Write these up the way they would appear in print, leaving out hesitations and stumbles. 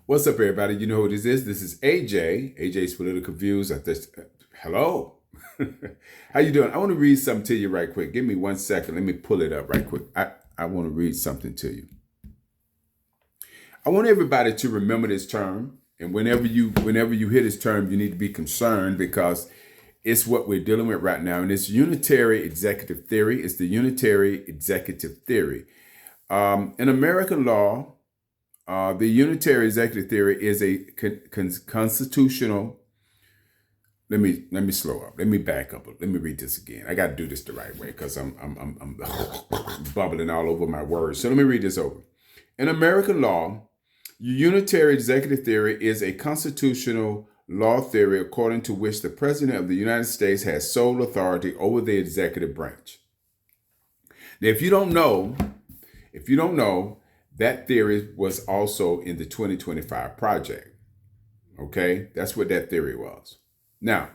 What's up, everybody? You know who this is? This is AJ. AJ's Political Views. Hello. How you doing? I want to read something to you right quick. Give me 1 second. Let me pull it up right quick. I want to read something to you. I want everybody to remember this term. And whenever you hear this term, you need to be concerned because it's what we're dealing with right now. And it's unitary executive theory. It's the unitary executive theory. In American law, the unitary executive theory is a constitutional. Let me slow up. Let me back up. Let me read this again. I got to do this the right way because I'm bubbling all over my words. So let me read this over. In American law, unitary executive theory is a constitutional law theory according to which the President of the United States has sole authority over the executive branch. Now, if you don't know, that theory was also in the 2025 project. Okay, that's what that theory was. Now,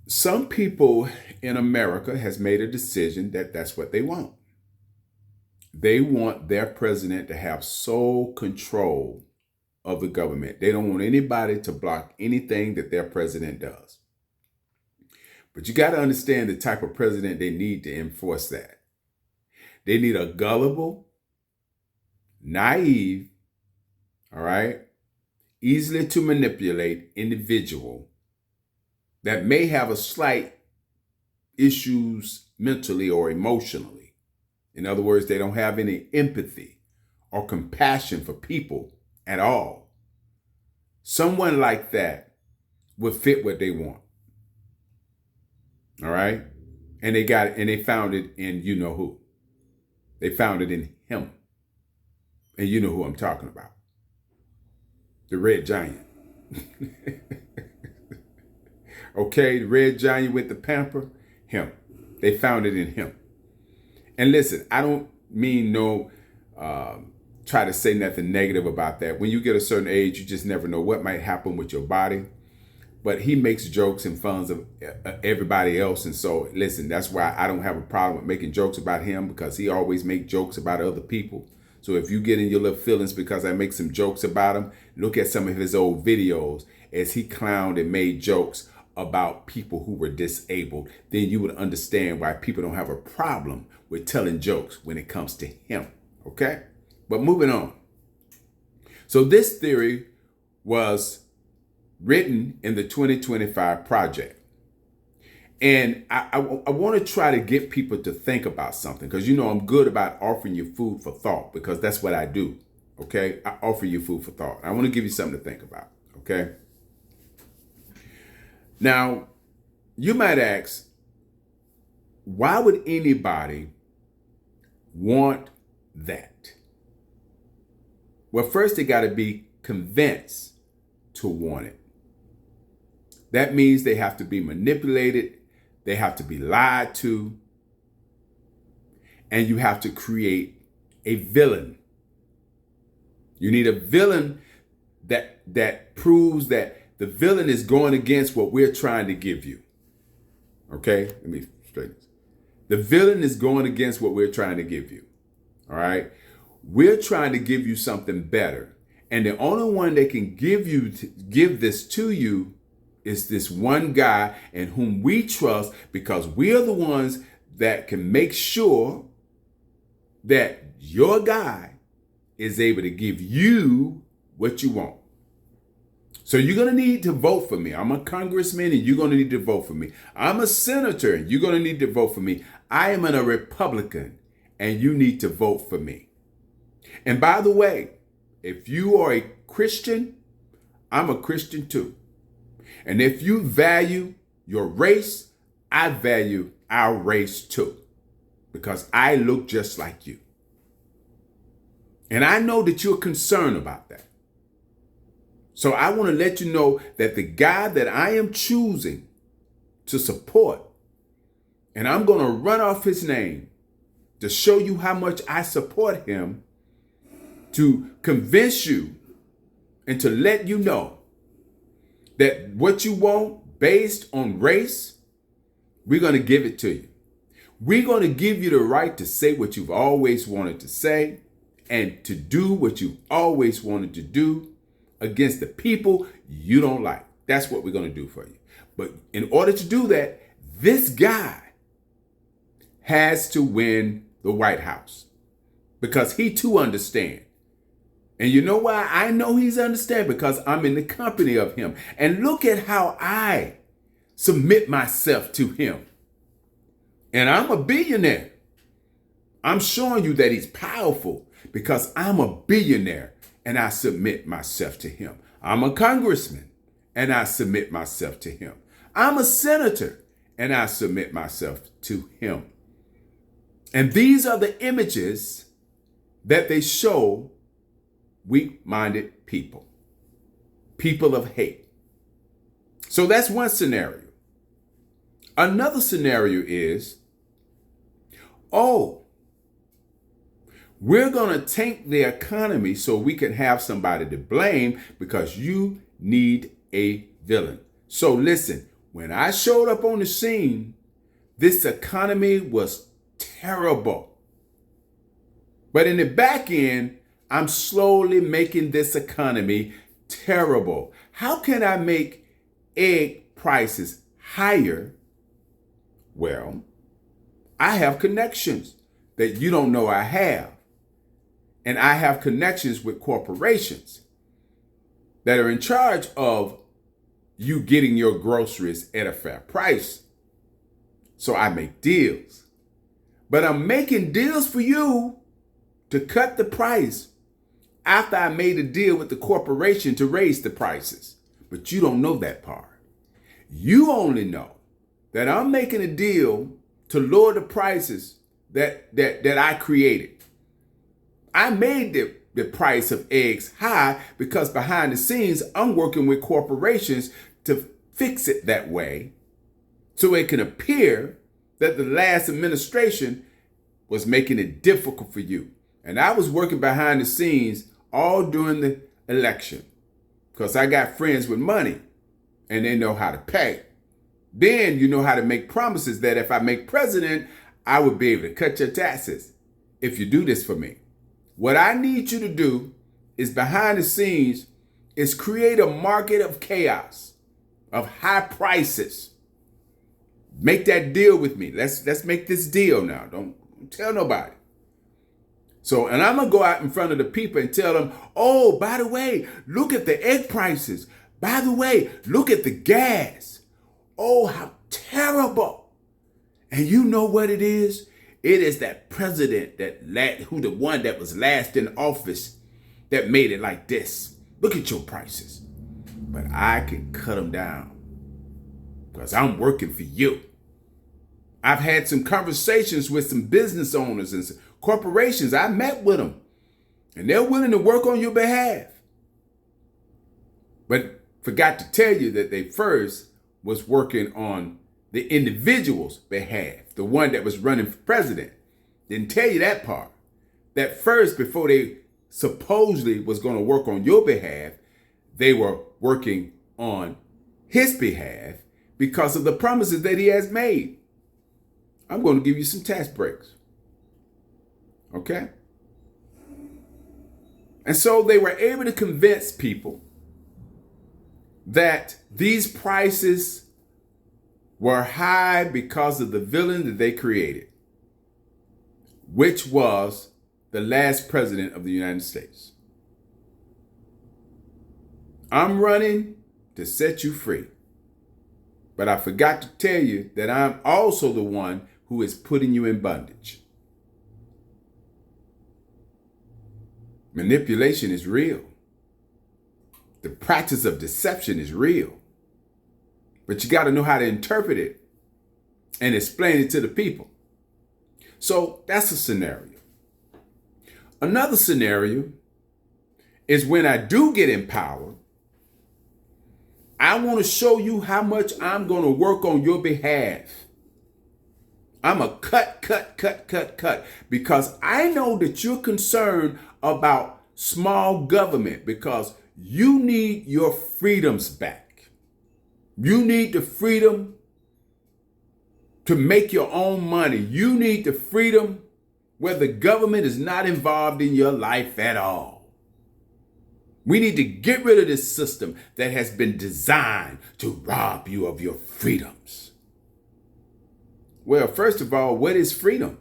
some people in America has made a decision that that's what they want. They want their president to have sole control of the government. They don't want anybody to block anything that their president does. But you got to understand the type of president they need to enforce that. They need a gullible, naive, all right, easily to manipulate individual that may have a slight issues mentally or emotionally. In other words, they don't have any empathy or compassion for people at all. Someone like that would fit what they want. All right? And they found it in you know who. They found it in him. And you know who I'm talking about. The Red Giant. Okay, the Red Giant with the pamper, him. They found it in him. And listen, I don't mean try to say nothing negative about that. When you get a certain age, you just never know what might happen with your body. But he makes jokes and fun of everybody else. And so, listen, that's why I don't have a problem with making jokes about him because he always makes jokes about other people. So if you get in your little feelings because I make some jokes about him, look at some of his old videos as he clowned and made jokes about people who were disabled. Then you would understand why people don't have a problem with telling jokes when it comes to him. Okay? But moving on. So this theory was written in the 2025 project. And I want to try to get people to think about something because, I'm good about offering you food for thought because that's what I do. Okay? I offer you food for thought. I want to give you something to think about. Okay? Now, you might ask, why would anybody want that? Well, first they got to be convinced to want it. That means they have to be manipulated, they have to be lied to, and you have to create a villain. You need a villain that proves that the villain is going against what we're trying to give you. Okay? Let me straighten this. The villain is going against what we're trying to give you. All right? We're trying to give you something better. And the only one that can give this to you is this one guy in whom we trust because we are the ones that can make sure that your guy is able to give you what you want. So you're going to need to vote for me. I'm a congressman and you're going to need to vote for me. I'm a senator and you're going to need to vote for me. I am a Republican and you need to vote for me. And by the way, if you are a Christian, I'm a Christian too. And if you value your race, I value our race too, because I look just like you. And I know that you're concerned about that. So I want to let you know that the guy that I am choosing to support, and I'm going to run off his name to show you how much I support him, to convince you and to let you know that what you want based on race, we're going to give it to you. We're going to give you the right to say what you've always wanted to say, and to do what you always wanted to do against the people you don't like. That's what we're going to do for you. But in order to do that, this guy has to win the White House because he too understands. And you know why I know he's understand? Because I'm in the company of him. And look at how I submit myself to him. And I'm a billionaire. I'm showing you that he's powerful because I'm a billionaire and I submit myself to him. I'm a congressman and I submit myself to him. I'm a senator and I submit myself to him. And these are the images that they show weak-minded people, people of hate. So that's one scenario. Another scenario is, we're going to tank the economy so we can have somebody to blame because you need a villain. So listen, when I showed up on the scene, this economy was terrible. But in the back end, I'm slowly making this economy terrible. How can I make egg prices higher? Well, I have connections that you don't know I have. And I have connections with corporations that are in charge of you getting your groceries at a fair price. So I make deals. But I'm making deals for you to cut the price after I made a deal with the corporation to raise the prices. But you don't know that part. You only know that I'm making a deal to lower the prices that I created. I made the price of eggs high because behind the scenes, I'm working with corporations to fix it that way so it can appear that the last administration was making it difficult for you. And I was working behind the scenes all during the election because I got friends with money and they know how to pay. Then you know how to make promises that if I make president, I would be able to cut your taxes if you do this for me. What I need you to do is behind the scenes is create a market of chaos, of high prices. Make that deal with me. Let's make this deal now. Don't tell nobody. So, and I'm going to go out in front of the people and tell them, oh, by the way, look at the egg prices. By the way, look at the gas. Oh, how terrible. And you know what it is? It is that president the one that was last in office that made it like this. Look at your prices. But I can cut them down because I'm working for you. I've had some conversations with some business owners and some corporations. I met with them and they're willing to work on your behalf. But forgot to tell you that they first was working on the individual's behalf, the one that was running for president. Didn't tell you that part. That first, before they supposedly was going to work on your behalf, they were working on his behalf because of the promises that he has made. I'm going to give you some tax breaks. Okay? And so they were able to convince people that these prices were high because of the villain that they created, which was the last president of the United States. I'm running to set you free. But I forgot to tell you that I'm also the one who is putting you in bondage. Manipulation is real. The practice of deception is real. But you got to know how to interpret it and explain it to the people. So that's a scenario. Another scenario is when I do get in power, I want to show you how much I'm going to work on your behalf. I'm a cut, because I know that you're concerned about small government because you need your freedoms back. You need the freedom to make your own money. You need the freedom where the government is not involved in your life at all. We need to get rid of this system that has been designed to rob you of your freedoms. Well, first of all, what is freedom?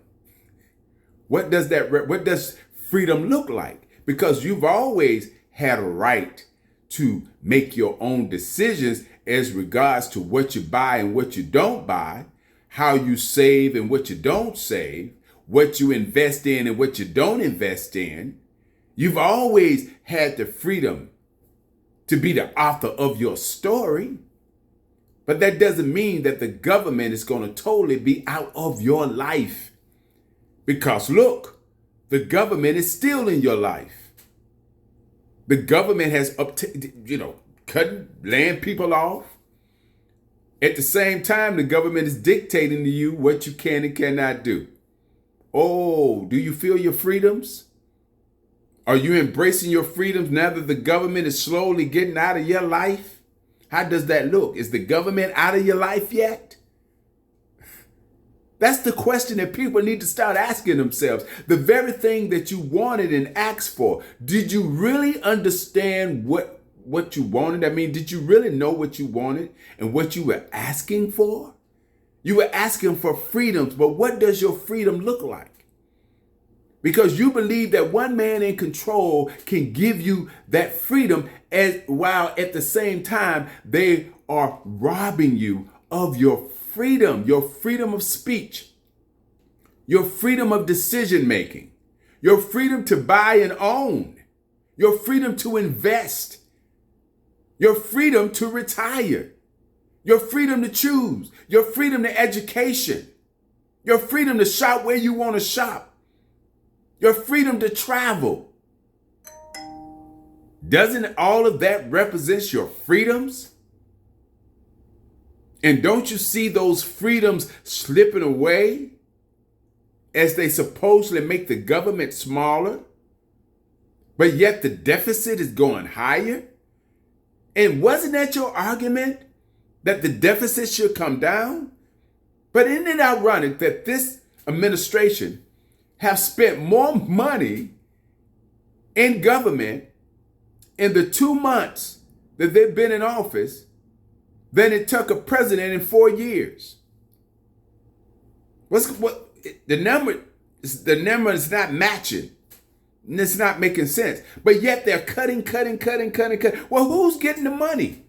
What does freedom look like? Because you've always had a right to make your own decisions as regards to what you buy and what you don't buy, how you save and what you don't save, what you invest in and what you don't invest in. You've always had the freedom to be the author of your story. But that doesn't mean that the government is going to totally be out of your life. Because look, the government is still in your life. The government has cutting land people off. At the same time, the government is dictating to you what you can and cannot do. Oh, do you feel your freedoms? Are you embracing your freedoms now that the government is slowly getting out of your life? How does that look? Is the government out of your life yet? That's the question that people need to start asking themselves. The very thing that you wanted and asked for, did you really understand what you wanted? I mean, did you really know what you wanted and what you were asking for? You were asking for freedoms, but what does your freedom look like? Because you believe that one man in control can give you that freedom, while at the same time they are robbing you of your freedom of speech, your freedom of decision making, your freedom to buy and own, your freedom to invest, your freedom to retire, your freedom to choose, your freedom to education, your freedom to shop where you want to shop, your freedom to travel. Doesn't all of that represent your freedoms? And don't you see those freedoms slipping away as they supposedly make the government smaller? But yet the deficit is going higher? And wasn't that your argument, that the deficit should come down? But isn't it ironic that this administration have spent more money in government in the 2 months that they've been in office than it took a president in 4 years? The number is not matching. And it's not making sense. But yet they're cutting. Well, who's getting the money?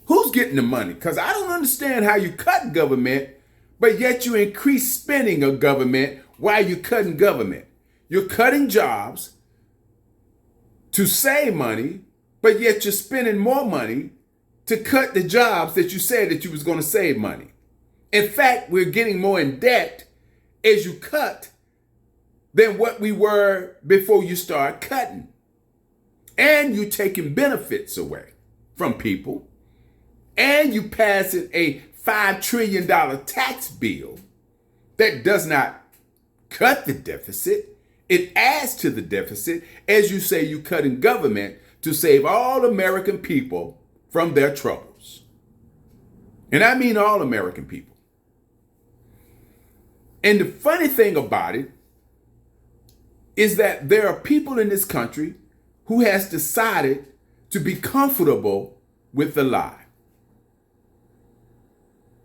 Who's getting the money? Because I don't understand how you cut government, but yet you increase spending of government while you're cutting government. You're cutting jobs to save money, but yet you're spending more money to cut the jobs that you said that you was going to save money. In fact, we're getting more in debt as you cut than what we were before you start cutting. And you taking benefits away from people. And you passing a $5 trillion tax bill that does not cut the deficit. It adds to the deficit as you say you cutting government to save all American people from their troubles. And I mean all American people. And the funny thing about it is that there are people in this country who has decided to be comfortable with the lie.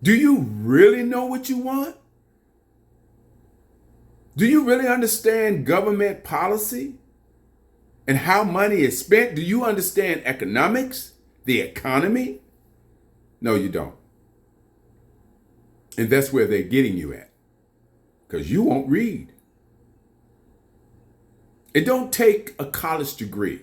Do you really know what you want? Do you really understand government policy and how money is spent? Do you understand economics, the economy? No, you don't. And that's where they're getting you at, because you won't read. It don't take a college degree.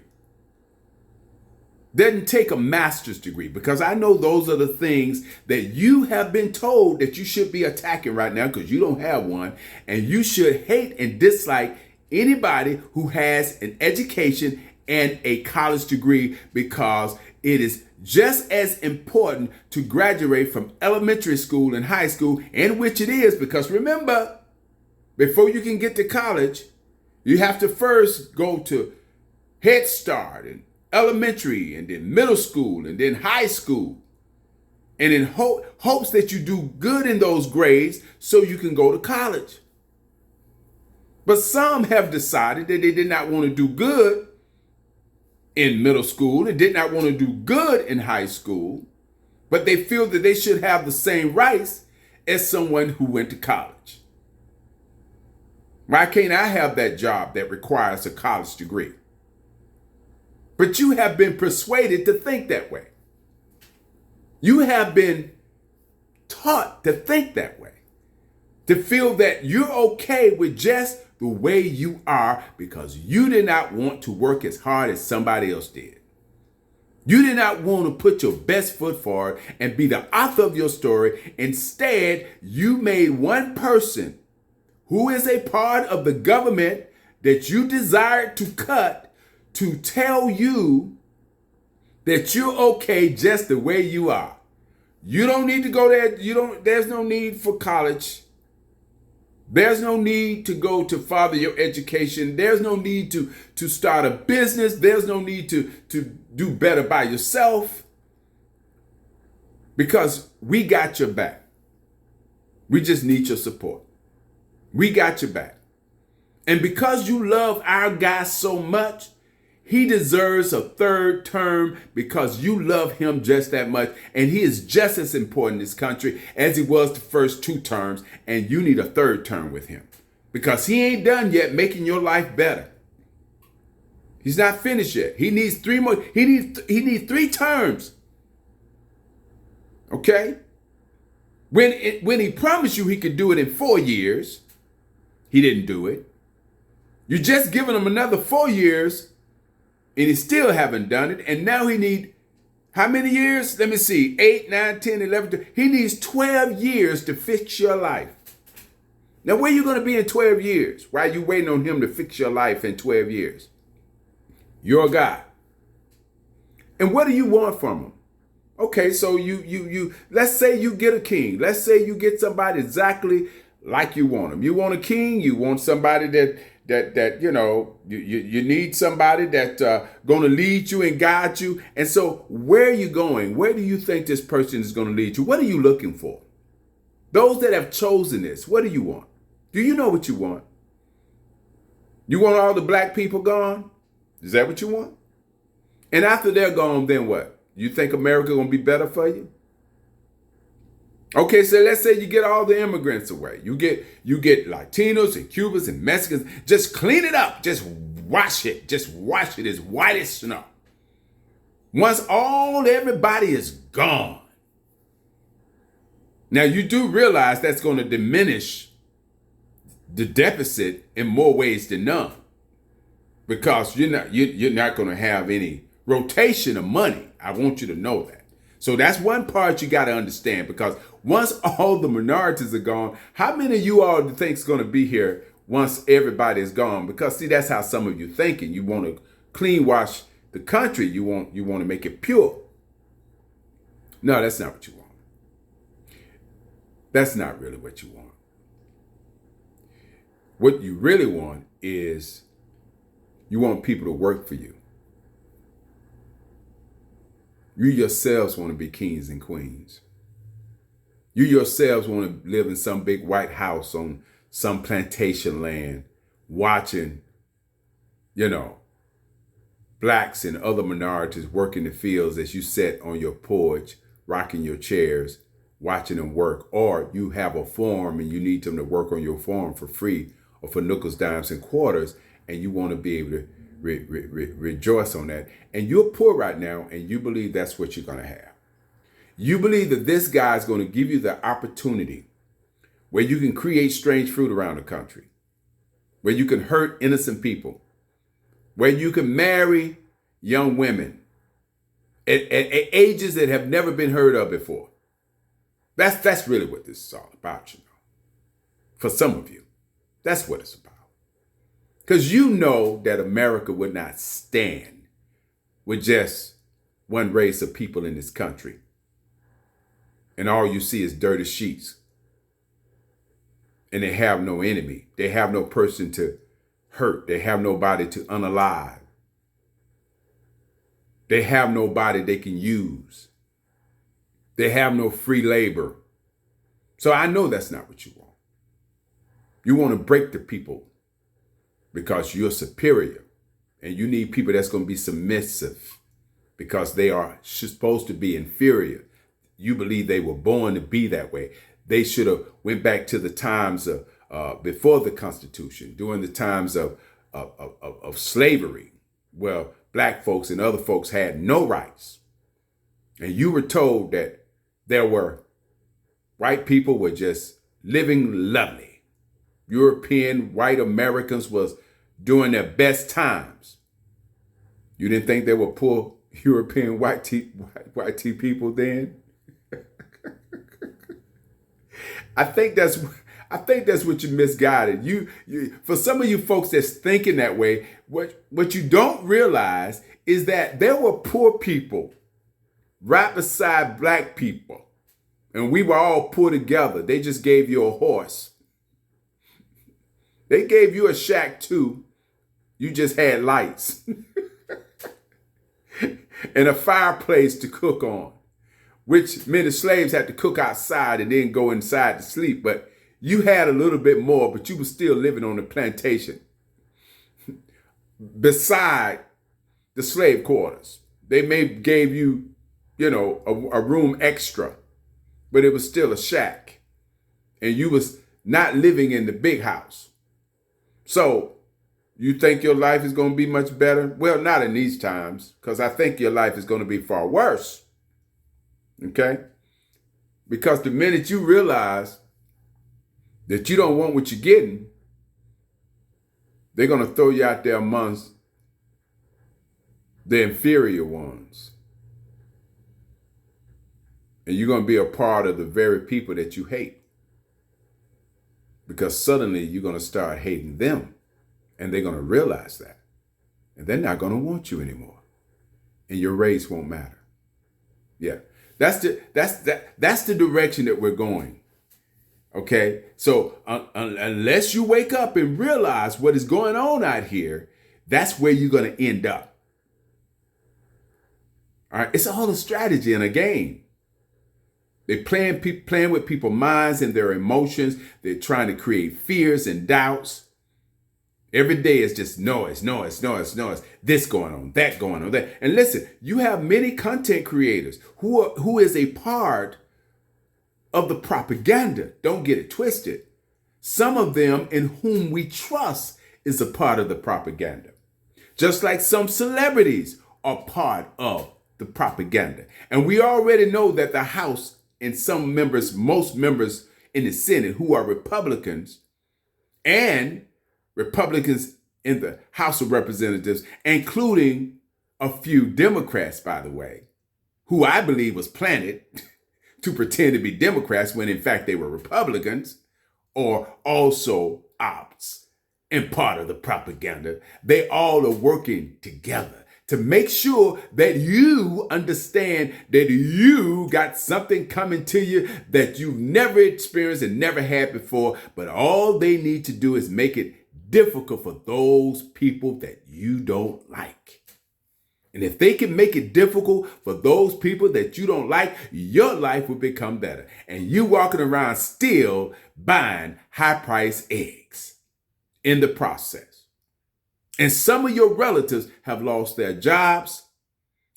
Doesn't take a master's degree, because I know those are the things that you have been told that you should be attacking right now because you don't have one. And you should hate and dislike anybody who has an education and a college degree, because it is just as important to graduate from elementary school and high school, in which it is, because remember, before you can get to college, you have to first go to Head Start and elementary and then middle school and then high school. And in hopes that you do good in those grades so you can go to college. But some have decided that they did not want to do good in middle school and did not want to do good in high school, but they feel that they should have the same rights as someone who went to college. Why can't I have that job that requires a college degree? But you have been persuaded to think that way. You have been taught to think that way, to feel that you're okay with just the way you are because you did not want to work as hard as somebody else did. You did not want to put your best foot forward and be the author of your story. Instead, you made one person who is a part of the government that you desired to cut to tell you that you're okay just the way you are. You don't need to go there. There's no need for college. There's no need to go to further your education. There's no need to start a business. There's no need to do better by yourself, because we got your back. We just need your support. We got your back. And because you love our guy so much, he deserves a third term because you love him just that much. And he is just as important in this country as he was the first 2 terms. And you need a third term with him because he ain't done yet making your life better. He's not finished yet. He needs 3 more. He needs 3 terms. Okay? When he promised you he could do it in 4 years, he didn't do it. You just giving him another 4 years, and he still haven't done it. And now he need how many years? Let me see. 8, 9, 10, 11. He needs 12 years to fix your life. Now, where are you going to be in 12 years? Why are you waiting on him to fix your life in 12 years? You're a guy. And what do you want from him? Okay, so you let's say you get a king. Let's say you get somebody exactly like you want him. You want a king. You want somebody that you need somebody that's going to lead you and guide you. And so where are you going? Where do you think this person is going to lead you? What are you looking for? Those that have chosen this, what do you want? Do you know what you want? You want all the black people gone? Is that what you want? And after they're gone, then what? You think America going to be better for you? Okay, so let's say you get all the immigrants away. You get Latinos and Cubans and Mexicans. Just clean it up. Just wash it. Just wash it as white as snow. Once everybody is gone. Now you do realize that's going to diminish the deficit in more ways than none, because you're not going to have any rotation of money. I want you to know that. So that's one part you got to understand, because once all the minorities are gone, how many of you all think is going to be here once everybody is gone? Because see, that's how some of you thinking. You want to clean wash the country. You want to make it pure. No, that's not what you want. That's not really what you want. What you really want is you want people to work for you. You yourselves want to be kings and queens. You yourselves want to live in some big white house on some plantation land, watching, blacks and other minorities work in the fields as you sit on your porch, rocking your chairs, watching them work. Or you have a farm and you need them to work on your farm for free or for nickels, dimes, and quarters, and you want to be able to rejoice on that. And you're poor right now, and you believe that's what you're going to have. You believe that this guy is going to give you the opportunity where you can create strange fruit around the country, where you can hurt innocent people, where you can marry young women at ages that have never been heard of before. That's really what this is all about, For some of you, that's what it's about. Because you know that America would not stand with just one race of people in this country. And all you see is dirty sheets. And they have no enemy. They have no person to hurt. They have nobody to unalive. They have nobody they can use. They have no free labor. So I know that's not what you want. You want to break the people because you're superior. And you need people that's going to be submissive because they are supposed to be inferior. You believe they were born to be that way. They should have went back to the times of before the Constitution, during the times of slavery. Well, black folks and other folks had no rights. And you were told that there were white people were just living lovely. European white Americans was during their best times. You didn't think there were poor European white tea people then? I think that's what you misguided. You for some of you folks that's thinking that way, what you don't realize is that there were poor people right beside black people, and we were all poor together. They just gave you a horse. They gave you a shack too. You just had lights and a fireplace to cook on, which meant the slaves had to cook outside and then go inside to sleep. But you had a little bit more, but you were still living on the plantation beside the slave quarters. They may gave you, a room extra, but it was still a shack. And you was not living in the big house. So you think your life is going to be much better? Well, not in these times, because I think your life is going to be far worse. Okay? Because the minute you realize that you don't want what you're getting, they're going to throw you out there amongst the inferior ones. And you're going to be a part of the very people that you hate. Because suddenly you're going to start hating them. And they're going to realize that. And they're not going to want you anymore. And your race won't matter. Yeah. That's the direction that we're going. Okay? So unless you wake up and realize what is going on out here, that's where you're going to end up. All right? It's all a strategy and a game. They're playing with people's minds and their emotions. They're trying to create fears and doubts. Every day is just noise. This going on, that going on, that. And listen, you have many content creators who is a part of the propaganda. Don't get it twisted. Some of them in whom we trust is a part of the propaganda. Just like some celebrities are part of the propaganda. And we already know that the House and most members in the Senate who are Republicans and Republicans in the House of Representatives, including a few Democrats, by the way, who I believe was planted to pretend to be Democrats when in fact they were Republicans, or also ops and part of the propaganda. They all are working together to make sure that you understand that you got something coming to you that you've never experienced and never had before, but all they need to do is make it difficult for those people that you don't like. And if they can make it difficult for those people that you don't like, your life will become better. And you walking around still buying high-priced eggs in the process. And some of your relatives have lost their jobs,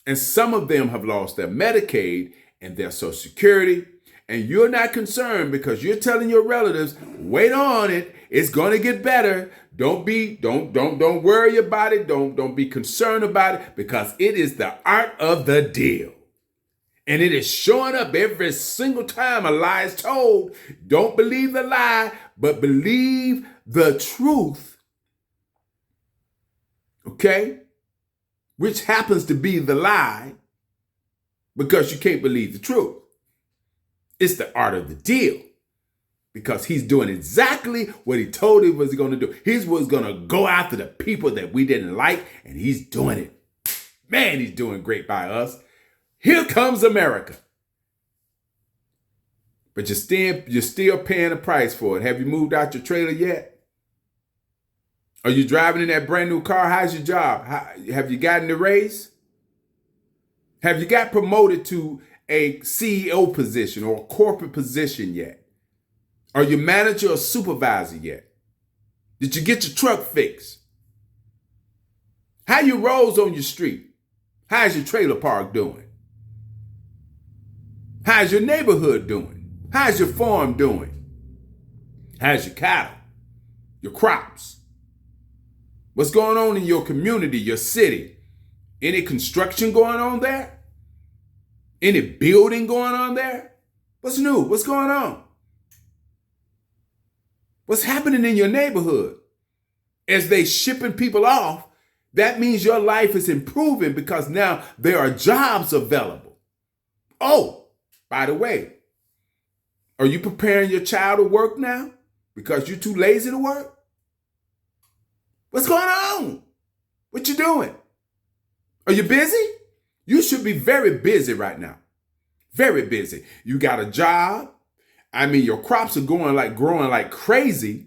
and some of them have lost their Medicaid and their Social Security. And you're not concerned because you're telling your relatives, wait on it. It's going to get better. Don't worry about it. Don't be concerned about it, because it is the art of the deal. And it is showing up every single time a lie is told. Don't believe the lie, but believe the truth. Okay? Which happens to be the lie because you can't believe the truth. It's the art of the deal. Because he's doing exactly what he told him was going to do. He was going to go after the people that we didn't like, and he's doing it. Man, he's doing great by us. Here comes America. But you're still paying a price for it. Have you moved out your trailer yet? Are you driving in that brand new car? How's your job? Have you gotten the raise? Have you got promoted to a CEO position or a corporate position yet? Are you manager or supervisor yet? Did you get your truck fixed? How your roads on your street? How's your trailer park doing? How's your neighborhood doing? How's your farm doing? How's your cattle? Your crops? What's going on in your community, your city? Any construction going on there? Any building going on there? What's new? What's going on? What's happening in your neighborhood? As they shipping people off, that means your life is improving because now there are jobs available. Oh, by the way, are you preparing your child to work now because you're too lazy to work? What's going on? What you doing? Are you busy? You should be very busy right now. Very busy. You got a job. I mean, your crops are growing like crazy.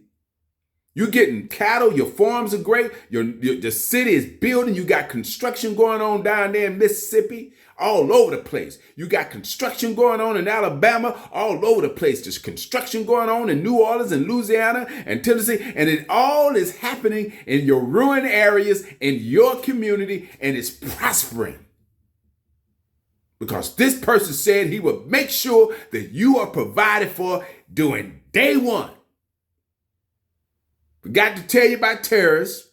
You're getting cattle. Your farms are great. The city is building. You got construction going on down there in Mississippi, all over the place. You got construction going on in Alabama, all over the place. There's construction going on in New Orleans and Louisiana and Tennessee. And it all is happening in your rural areas, in your community, and it's prospering. Because this person said he would make sure that you are provided for during day one. Forgot to tell you about terrorists.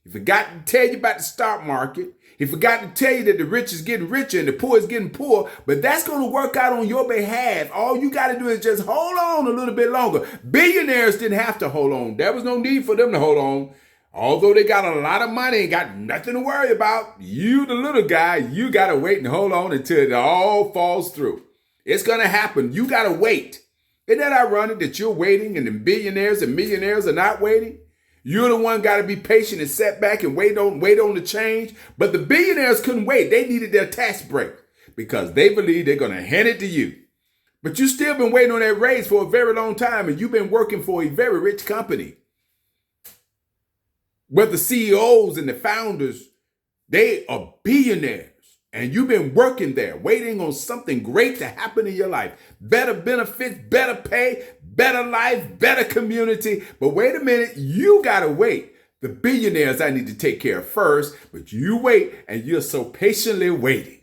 He forgot to tell you about the stock market. He forgot to tell you that the rich is getting richer and the poor is getting poor. But that's going to work out on your behalf. All you got to do is just hold on a little bit longer. Billionaires didn't have to hold on. There was no need for them to hold on. Although they got a lot of money and got nothing to worry about, you, the little guy, you got to wait and hold on until it all falls through. It's going to happen. You got to wait. Isn't that ironic that you're waiting and the billionaires and millionaires are not waiting? You're the one got to be patient and sit back and wait on the change. But the billionaires couldn't wait. They needed their tax break because they believe they're going to hand it to you. But you still been waiting on that raise for a very long time, and you've been working for a very rich company. Where the CEOs and the founders, they are billionaires. And you've been working there, waiting on something great to happen in your life. Better benefits, better pay, better life, better community. But wait a minute, you got to wait. The billionaires I need to take care of first, but you wait, and you're so patiently waiting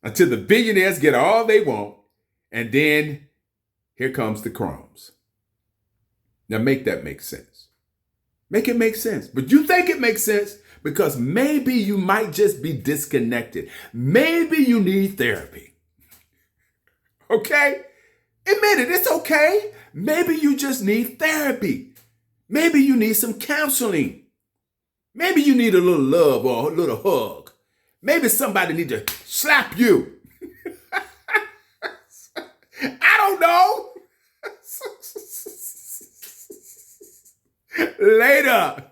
until the billionaires get all they want. And then here comes the crumbs. Now make that make sense. Make it make sense. But you think it makes sense because maybe you might just be disconnected. Maybe you need therapy. Okay? Admit it, it's okay. Maybe you just need therapy. Maybe you need some counseling. Maybe you need a little love or a little hug. Maybe somebody needs to slap you. I don't know. Later.